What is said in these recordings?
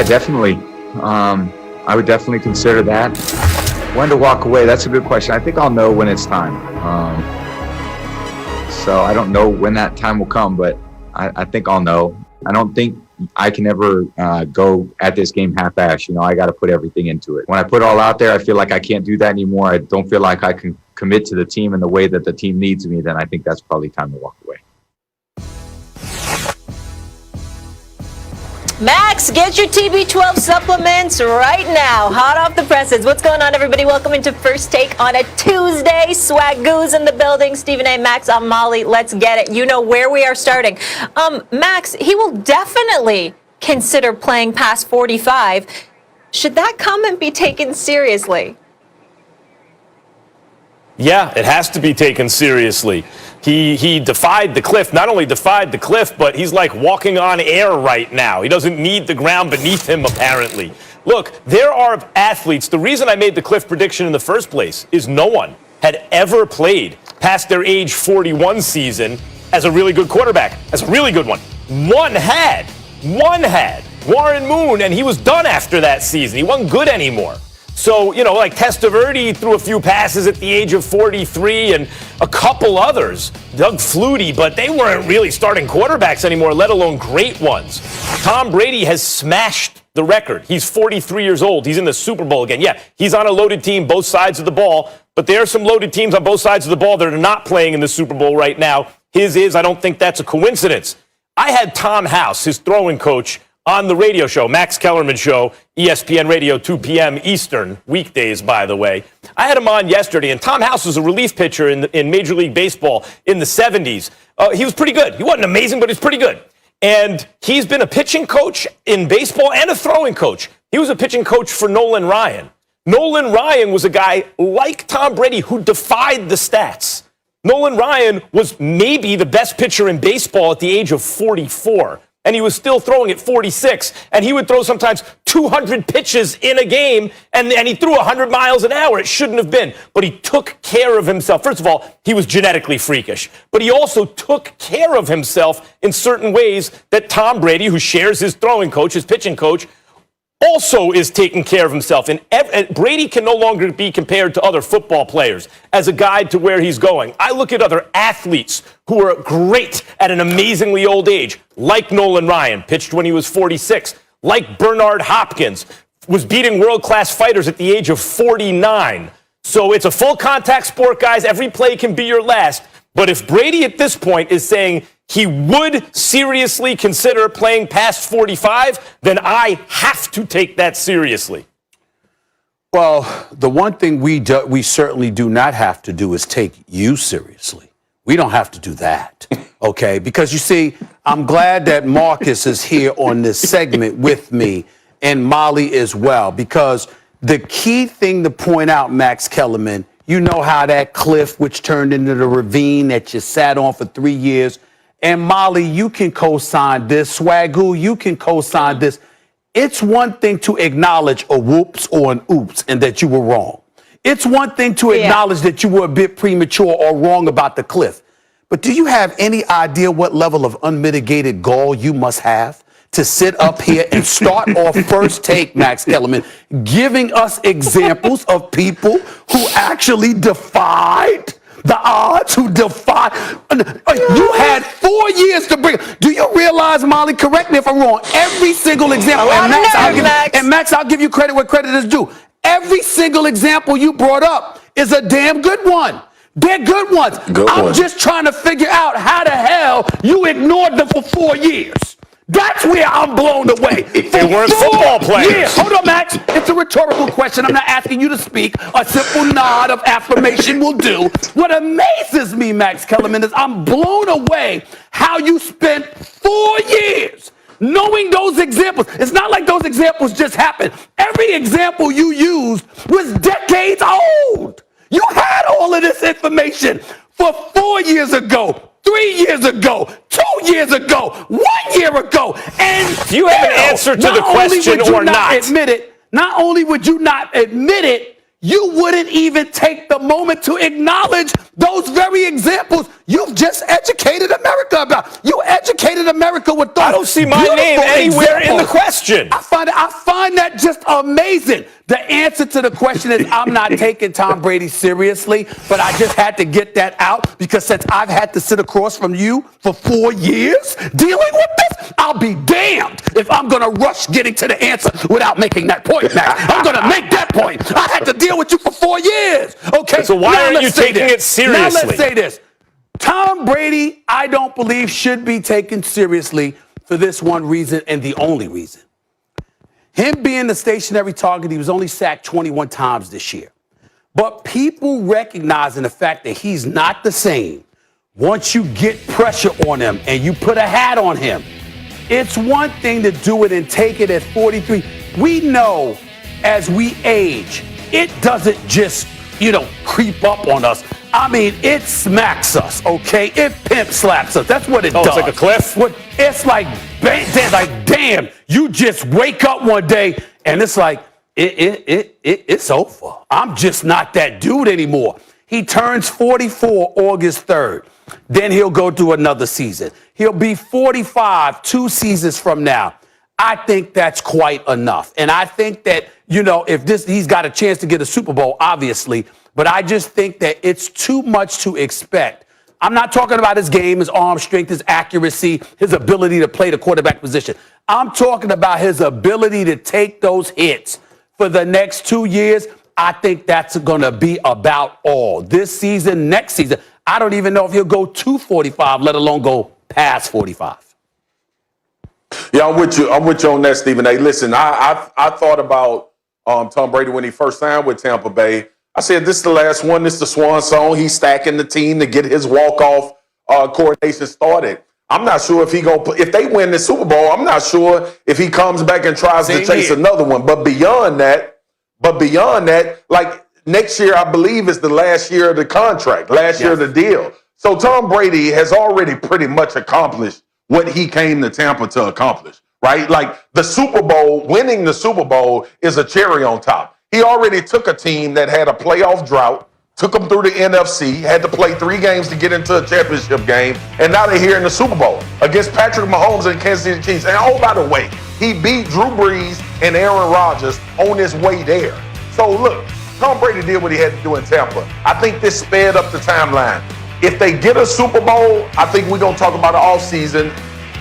definitely. I would definitely consider that. When to walk away, that's a good question. I think I'll know when it's time. So I don't know when that time will come, but I think I'll know. I don't think I can ever go at this game half-assed. I got to put everything into it. When I put all out there, I feel like I can't do that anymore. I don't feel like I can commit to the team in the way that the team needs me. Then I think that's probably time to walk away. Max, get your TB12 supplements right now. Hot off the presses. What's going on, everybody? Welcome into First Take on a Tuesday. Swagoo's in the building. Stephen A. Max, I'm Molly. Let's get it. You know where we are starting. Max, he will definitely consider playing past 45. Should that comment be taken seriously? Yeah, it has to be taken seriously. He defied the cliff, not only defied the cliff, but he's like walking on air right now. He doesn't need the ground beneath him, apparently. Look, there are athletes. The reason I made the cliff prediction in the first place is no one had ever played past their age 41 season as a really good quarterback, as a really good one. One had. Warren Moon, and he was done after that season. He wasn't good anymore. So, like Testaverde threw a few passes at the age of 43 and a couple others, Doug Flutie, but they weren't really starting quarterbacks anymore, let alone great ones. Tom Brady has smashed the record. He's 43 years old. He's in the Super Bowl again. Yeah, he's on a loaded team, both sides of the ball, but there are some loaded teams on both sides of the ball that are not playing in the Super Bowl right now. His is, I don't think that's a coincidence. I had Tom House, his throwing coach, on the radio show, Max Kellerman Show, ESPN Radio, 2 p.m. Eastern, weekdays, by the way. I had him on yesterday, and Tom House was a relief pitcher in Major League Baseball in the 70s. He was pretty good. He wasn't amazing, but he's pretty good. And he's been a pitching coach in baseball and a throwing coach. He was a pitching coach for Nolan Ryan. Nolan Ryan was a guy like Tom Brady who defied the stats. Nolan Ryan was maybe the best pitcher in baseball at the age of 44. And he was still throwing at 46, and he would throw sometimes 200 pitches in a game, and he threw 100 miles an hour. It shouldn't have been, but he took care of himself. First of all, he was genetically freakish, but he also took care of himself in certain ways that Tom Brady, who shares his throwing coach, his pitching coach, also is taking care of himself. And Brady can no longer be compared to other football players as a guide to where he's going. I look at other athletes who are great at an amazingly old age, like Nolan Ryan, pitched when he was 46, like Bernard Hopkins, was beating world-class fighters at the age of 49. So it's a full contact sport, guys. Every play can be your last. But if Brady at this point is saying he would seriously consider playing past 45, then I have to take that seriously. Well, the one thing we certainly do not have to do is take you seriously. We don't have to do that, okay? Because you see, I'm glad that Marcus is here on this segment with me and Molly as well, because the key thing to point out, Max Kellerman, you know how that cliff, which turned into the ravine that you sat on for 3 years, and Molly, you can co-sign this. Swagoo, you can co-sign this. It's one thing to acknowledge a whoops or an oops and that you were wrong. It's one thing to acknowledge that you were a bit premature or wrong about the cliff. But do you have any idea what level of unmitigated gall you must have to sit up here and start off First Take, Max Kellerman, giving us examples of people who actually defied the odds, who defied? You had 4 years to bring. Do you realize, Molly, correct me if I'm wrong, every single example, and Max, I'll give you credit where credit is due. Every single example you brought up is a damn good one. They're good ones. I'm just trying to figure out how the hell you ignored them for 4 years. That's where I'm blown away. They weren't football players. Yeah, hold on, Max. It's a rhetorical question. I'm not asking you to speak. A simple nod of affirmation will do. What amazes me, Max Kellerman, is I'm blown away how you spent 4 years knowing those examples. It's not like those examples just happened. Every example you used was decades old. You had all of this information for 4 years ago. 3 years ago, 2 years ago, 1 year ago, and do you have an answer to the question or not? Not only would you not admit it, you wouldn't even take the moment to acknowledge those very examples you've just educated America about. You educated America with those. I don't see my name anywhere in the question. I find that just amazing. The answer to the question is I'm not taking Tom Brady seriously, but I just had to get that out because since I've had to sit across from you for 4 years dealing with this, I'll be damned if I'm going to rush getting to the answer without making that point, Max. I'm going to make that point. I had to deal with you for 4 years. Okay. So why aren't you taking it seriously? Now let's say this. Tom Brady, I don't believe should be taken seriously for this one reason and the only reason. Him being the stationary target, he was only sacked 21 times this year. But people recognizing the fact that he's not the same, once you get pressure on him and you put a hat on him, it's one thing to do it and take it at 43. We know as we age, it doesn't just, creep up on us. I mean, it smacks us, okay? It pimp slaps us. That's what it does. It's like a cliff? It's like, damn, you just wake up one day and it's like, it's over. I'm just not that dude anymore. He turns 44 August 3rd. Then he'll go to another season. He'll be 45 2 seasons from now. I think that's quite enough. And I think that, if he's got a chance to get a Super Bowl, obviously, but I just think that it's too much to expect. I'm not talking about his game, his arm strength, his accuracy, his ability to play the quarterback position. I'm talking about his ability to take those hits for the next 2 years. I think that's going to be about all. This season, next season, I don't even know if he'll go to 45, let alone go past 45. Yeah, I'm with you on that, Stephen A. Listen, I thought about Tom Brady when he first signed with Tampa Bay. I said, this is the last one. This is the swan song. He's stacking the team to get his walk-off coordination started. I'm not sure if they win the Super Bowl, I'm not sure if he comes back and tries to chase another one. But beyond that, like next year, I believe is the last year of the contract, year of the deal. So Tom Brady has already pretty much accomplished what he came to Tampa to accomplish, right? Like the Super Bowl, winning the Super Bowl is a cherry on top. He already took a team that had a playoff drought, took them through the NFC, had to play 3 games to get into a championship game, and now they're here in the Super Bowl against Patrick Mahomes and Kansas City Chiefs. And oh, by the way, he beat Drew Brees and Aaron Rodgers on his way there. So look, Tom Brady did what he had to do in Tampa. I think this sped up the timeline. If they get a Super Bowl, I think we're going to talk about the offseason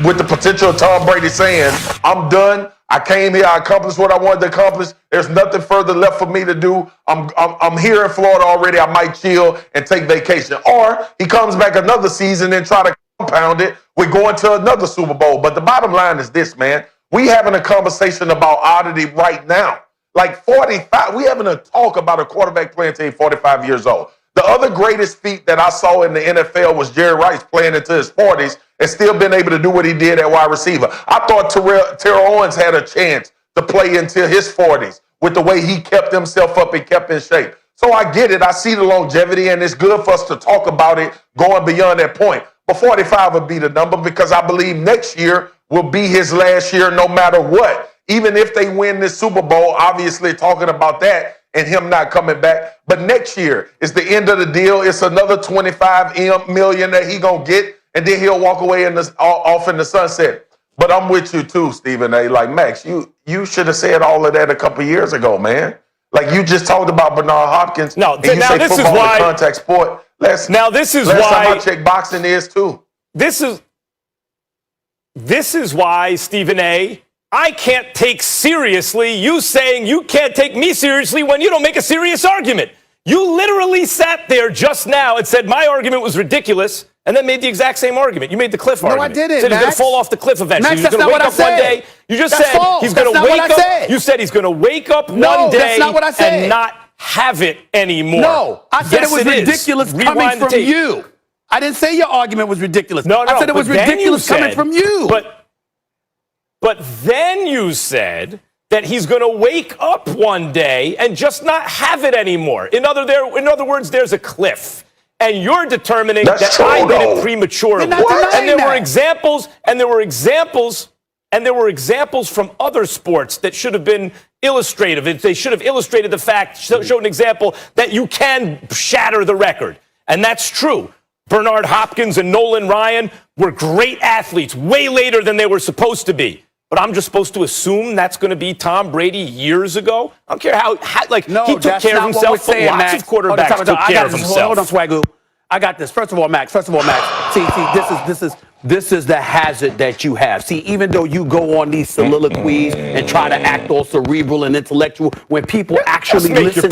with the potential of Tom Brady saying, I'm done. I came here. I accomplished what I wanted to accomplish. There's nothing further left for me to do. I'm here in Florida already. I might chill and take vacation. Or he comes back another season and try to compound it. We're going to another Super Bowl. But the bottom line is this, man. We having a conversation about oddity right now. Like 45, we having a talk about a quarterback playing until he's 45 years old. The other greatest feat that I saw in the NFL was Jerry Rice playing into his 40s and still been able to do what he did at wide receiver. I thought Terrell Owens had a chance to play until his 40s with the way he kept himself up and kept in shape. So I get it. I see the longevity, and it's good for us to talk about it going beyond that point. But 45 would be the number because I believe next year will be his last year no matter what. Even if they win this Super Bowl, obviously talking about that, and him not coming back. But next year is the end of the deal. It's another $25 million that he gonna get, and then he'll walk away off in the sunset. But I'm with you too, Stephen A. Like, Max, you should have said all of that a couple years ago, man. Like you just talked about Bernard Hopkins. No, and you now say this football is why is a contact sport. Last time I checked, boxing is too. This is why, Stephen A., I can't take seriously you saying you can't take me seriously when you don't make a serious argument. You literally sat there just now and said my argument was ridiculous and then made the exact same argument. You made the cliff argument. No, I didn't, said he's going to fall off the cliff eventually. He's going to wake up one day. You just said he's going to wake up. You said he's going to wake up one day and not have it anymore. No, I said it was ridiculous coming from you. I didn't say your argument was ridiculous. No, I said it was ridiculous coming from you. But then you said that he's going to wake up one day and just not have it anymore. In other words, there's a cliff. And you're determining that I did it prematurely. And there were examples And there were examples from other sports that should have been illustrative. They should have illustrated the fact, showed an example that you can shatter the record. And that's true. Bernard Hopkins and Nolan Ryan were great athletes way later than they were supposed to be. But I'm just supposed to assume that's going to be Tom Brady years ago? I don't care how no, he took care of himself, but lots of quarterbacks took care of himself. Hold on, Swagoo. I got this. First of all, Max. See, this is the hazard that you have. See, even though you go on these soliloquies and try to act all cerebral and intellectual, when people actually listen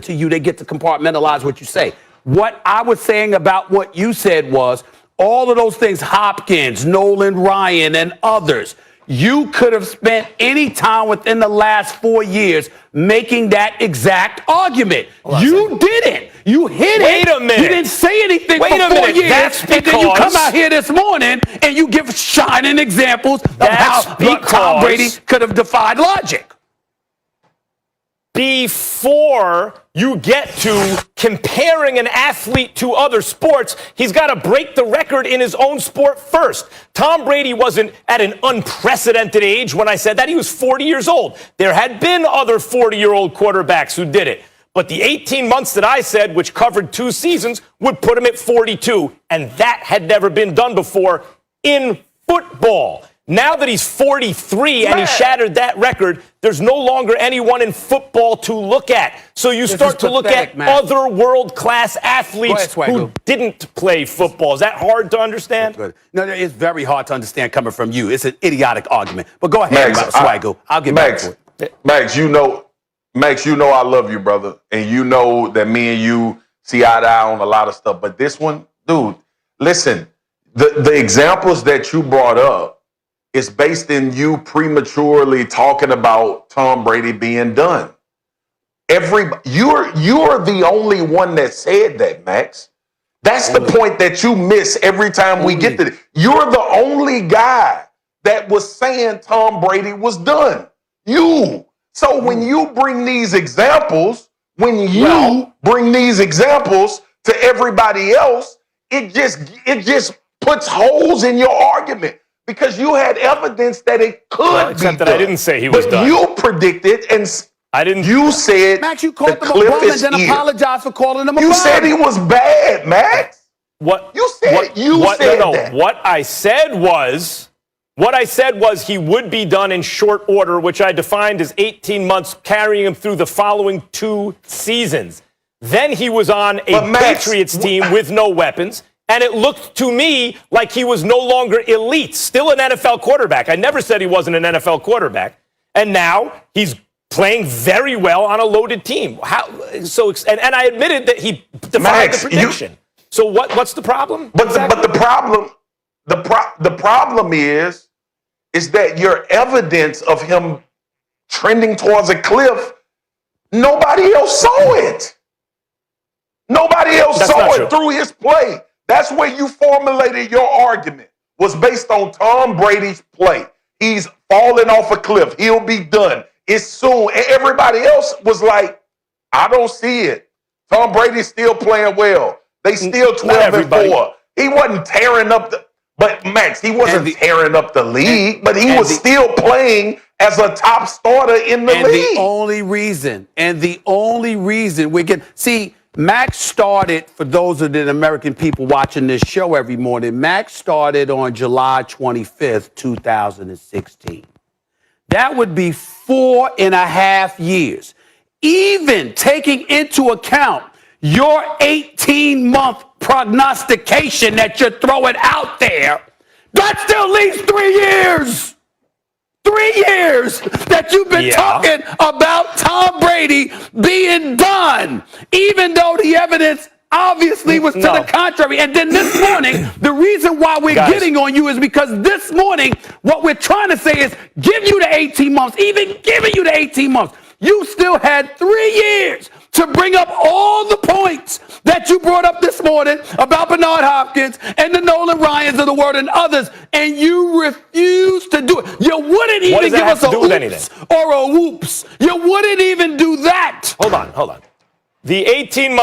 to you, they get to compartmentalize what you say. What I was saying about what you said was all of those things, Hopkins, Nolan Ryan, and others, you could have spent any time within the last 4 years making that exact argument. You didn't. You hit it. Wait a minute. You didn't say anything for 4 years. That's because, and then you come out here this morning and you give shining examples of how Tom Brady could have defied logic. Before you get to comparing an athlete to other sports, he's got to break the record in his own sport first. Tom Brady wasn't at an unprecedented age when I said that. He was 40 years old. There had been other 40-year-old quarterbacks who did it. But the 18 months that I said, which covered 2 seasons, would put him at 42. And that had never been done before in football. Now that he's 43 and he shattered that record, there's no longer anyone in football to look at. So you start to look at other world-class athletes who didn't play football. Is that hard to understand? No, it's very hard to understand coming from you. It's an idiotic argument. But go ahead, Swaggle. I'll get back to it. Max, you know I love you, brother. And you know that me and you see eye to eye on a lot of stuff. But this one, dude, listen, the examples that you brought up, it's based in you prematurely talking about Tom Brady being done. You're the only one that said that, Max. That's the point that you miss every time we get to it. You're the only guy that was saying Tom Brady was done. You. So when you bring these examples, to everybody else, it just puts holes in your argument. Because you had evidence that it could be done. I didn't say he was done. But you predicted, and you said Max, you called him a bum and then apologized for calling him a bum. You said he was bad, Max. What? You said that. What I said was he would be done in short order, which I defined as 18 months, carrying him through the following 2 seasons. Then he was on a Patriots team with no weapons. And it looked to me like he was no longer elite, still an NFL quarterback. I never said he wasn't an NFL quarterback. And now he's playing very well on a loaded team. And I admitted that he defied the prediction. So what's the problem? But the problem is that your evidence of him trending towards a cliff, nobody else saw it. Nobody else saw it through his play. That's where you formulated your argument, was based on Tom Brady's play. He's falling off a cliff. He'll be done. It's soon. And everybody else was like, I don't see it. Tom Brady's still playing well. They still 12-4. He wasn't tearing up he wasn't tearing up the league, but he was still playing as a top starter in the league. The only reason we can see, Max started, for those of the American people watching this show every morning, Max started on July 25th, 2016. That would be 4.5 years. Even taking into account your 18-month prognostication that you're throwing out there, that still leaves 3 years. 3 years that you've been talking about Tom Brady being done, even though the evidence obviously was to the contrary. And then this morning, the reason why we're getting on you is because this morning, what we're trying to say is give you the 18 months, even giving you the 18 months. You still had 3 years to bring up all the points that you brought up this morning about Bernard Hopkins and the Nolan Ryans of the world and others, and you refused to do it. You wouldn't even give us a oops or a whoops. You wouldn't even do that. Hold on. The 18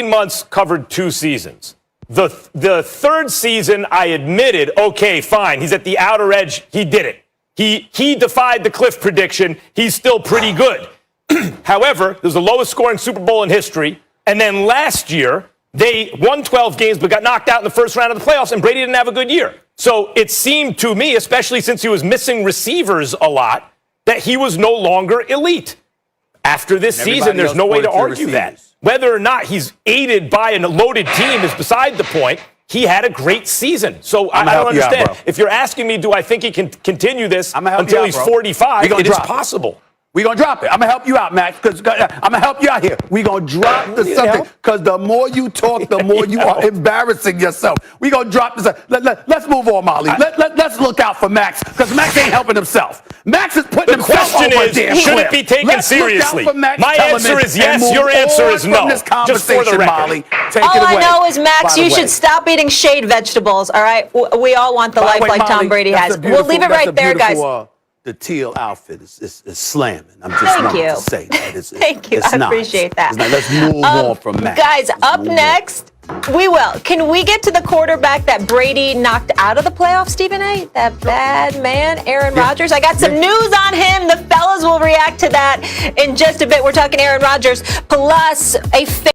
months covered 2 seasons. The third season, I admitted, okay, fine. He's at the outer edge. He did it. He defied the cliff prediction. He's still pretty good. However, it was the lowest scoring Super Bowl in history. And then last year, they won 12 games but got knocked out in the first round of the playoffs, and Brady didn't have a good year. So it seemed to me, especially since he was missing receivers a lot, that he was no longer elite. After this season, there's no way to argue that. Whether or not he's aided by a loaded team is beside the point. He had a great season. So I don't understand. If you're asking me, do I think he can continue this until he's 45, it is possible. We're going to drop it. I'm going to help you out, Max, because I'm going to help you out here. We're going to drop the subject, because the more you talk, the more you are embarrassing yourself. We're going to drop this. Let's move on, Molly. Let's look out for Max, because Max ain't helping himself. Max is putting himself over a damn cliff. Should it be taken seriously? My answer is yes. Your answer is no. Just for the record. Molly, take all it away. I know is, Max, you should stop eating shade vegetables, all right? We all want the life like Tom Brady has. We'll leave it right there, guys. The teal outfit is slamming. I'm just not to say that. Thank you. I appreciate that. Let's move on from Max. Guys, up next, we will. Can we get to the quarterback that Brady knocked out of the playoffs, Stephen A? That bad man, Aaron Rodgers? I got some news on him. The fellas will react to that in just a bit. We're talking Aaron Rodgers plus a